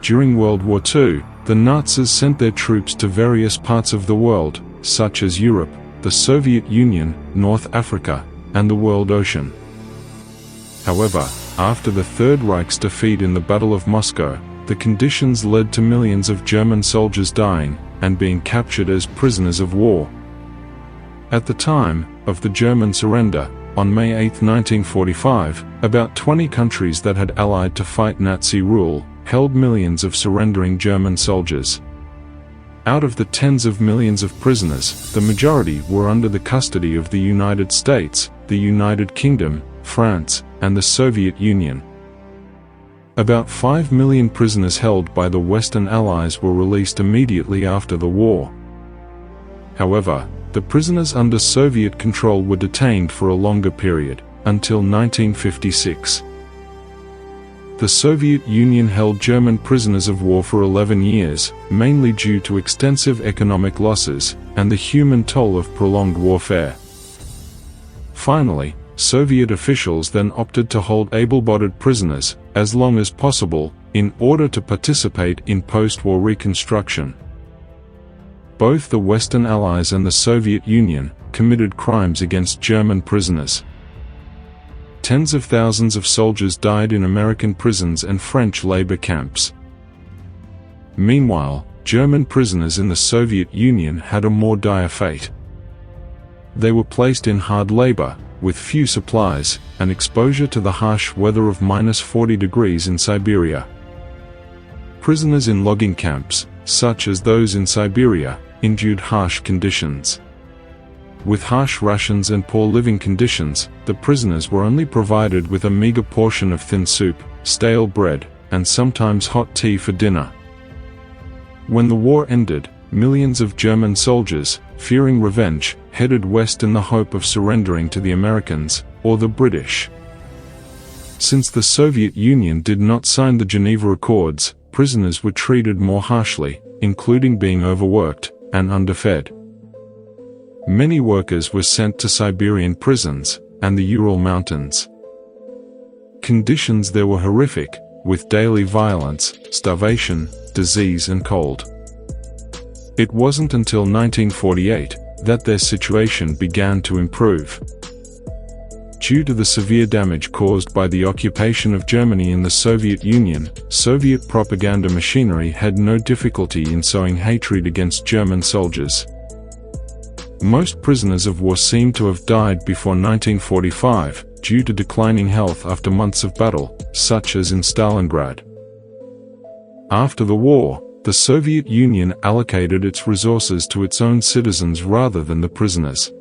During World War II, the Nazis sent their troops to various parts of the world, such as Europe, the Soviet Union, North Africa, and the world ocean. However, after the Third Reich's defeat in the Battle of Moscow, the conditions led to millions of German soldiers dying and being captured as prisoners of war. At the time of the German surrender, on May 8, 1945, about 20 countries that had allied to fight Nazi rule held millions of surrendering German soldiers. Out of the tens of millions of prisoners, the majority were under the custody of the United States, the United Kingdom, France, and the Soviet Union. About 5 million prisoners held by the Western Allies were released immediately after the war. However, the prisoners under Soviet control were detained for a longer period, until 1956. The Soviet Union held German prisoners of war for 11 years, mainly due to extensive economic losses and the human toll of prolonged warfare. Finally, Soviet officials then opted to hold able-bodied prisoners as long as possible in order to participate in post-war reconstruction. Both the Western Allies and the Soviet Union committed crimes against German prisoners. Tens of thousands of soldiers died in American prisons and French labor camps. Meanwhile, German prisoners in the Soviet Union had a more dire fate. They were placed in hard labor, with few supplies, and exposure to the harsh weather of -40 degrees in Siberia. Prisoners in logging camps, such as those in Siberia, endured harsh conditions. With harsh rations and poor living conditions, the prisoners were only provided with a meager portion of thin soup, stale bread, and sometimes hot tea for dinner. When the war ended, millions of German soldiers, fearing revenge, headed west in the hope of surrendering to the Americans, or the British. Since the Soviet Union did not sign the Geneva Accords, prisoners were treated more harshly, including being overworked and underfed. Many workers were sent to Siberian prisons and the Ural Mountains. Conditions there were horrific, with daily violence, starvation, disease and cold. It wasn't until 1948 that their situation began to improve. Due to the severe damage caused by the occupation of Germany in the Soviet Union, Soviet propaganda machinery had no difficulty in sowing hatred against German soldiers. Most prisoners of war seem to have died before 1945, due to declining health after months of battle, such as in Stalingrad. After the war, the Soviet Union allocated its resources to its own citizens rather than the prisoners.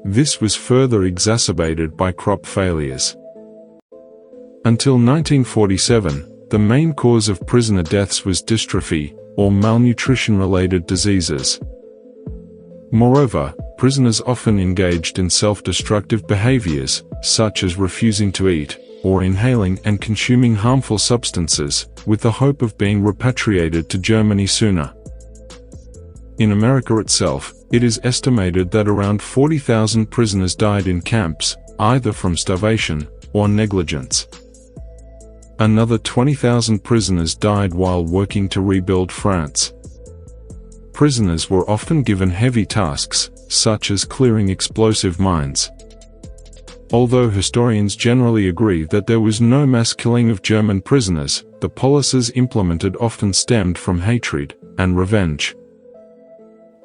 This was further exacerbated by crop failures. Until 1947, the main cause of prisoner deaths was dystrophy, or malnutrition-related diseases. Moreover, prisoners often engaged in self-destructive behaviors, such as refusing to eat, or inhaling and consuming harmful substances, with the hope of being repatriated to Germany sooner. In America itself, it is estimated that around 40,000 prisoners died in camps, either from starvation or negligence. Another 20,000 prisoners died while working to rebuild France. Prisoners were often given heavy tasks, such as clearing explosive mines. Although historians generally agree that there was no mass killing of German prisoners, the policies implemented often stemmed from hatred and revenge.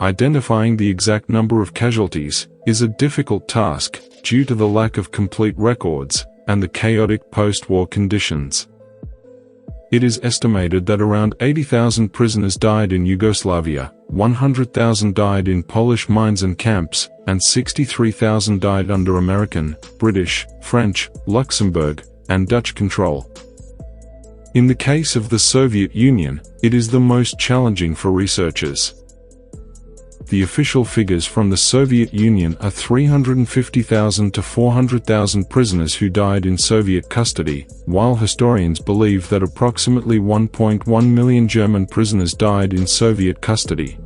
Identifying the exact number of casualties is a difficult task due to the lack of complete records and the chaotic post-war conditions. It is estimated that around 80,000 prisoners died in Yugoslavia, 100,000 died in Polish mines and camps, and 63,000 died under American, British, French, Luxembourg, and Dutch control. In the case of the Soviet Union, it is the most challenging for researchers. The official figures from the Soviet Union are 350,000 to 400,000 prisoners who died in Soviet custody, while historians believe that approximately 1.1 million German prisoners died in Soviet custody.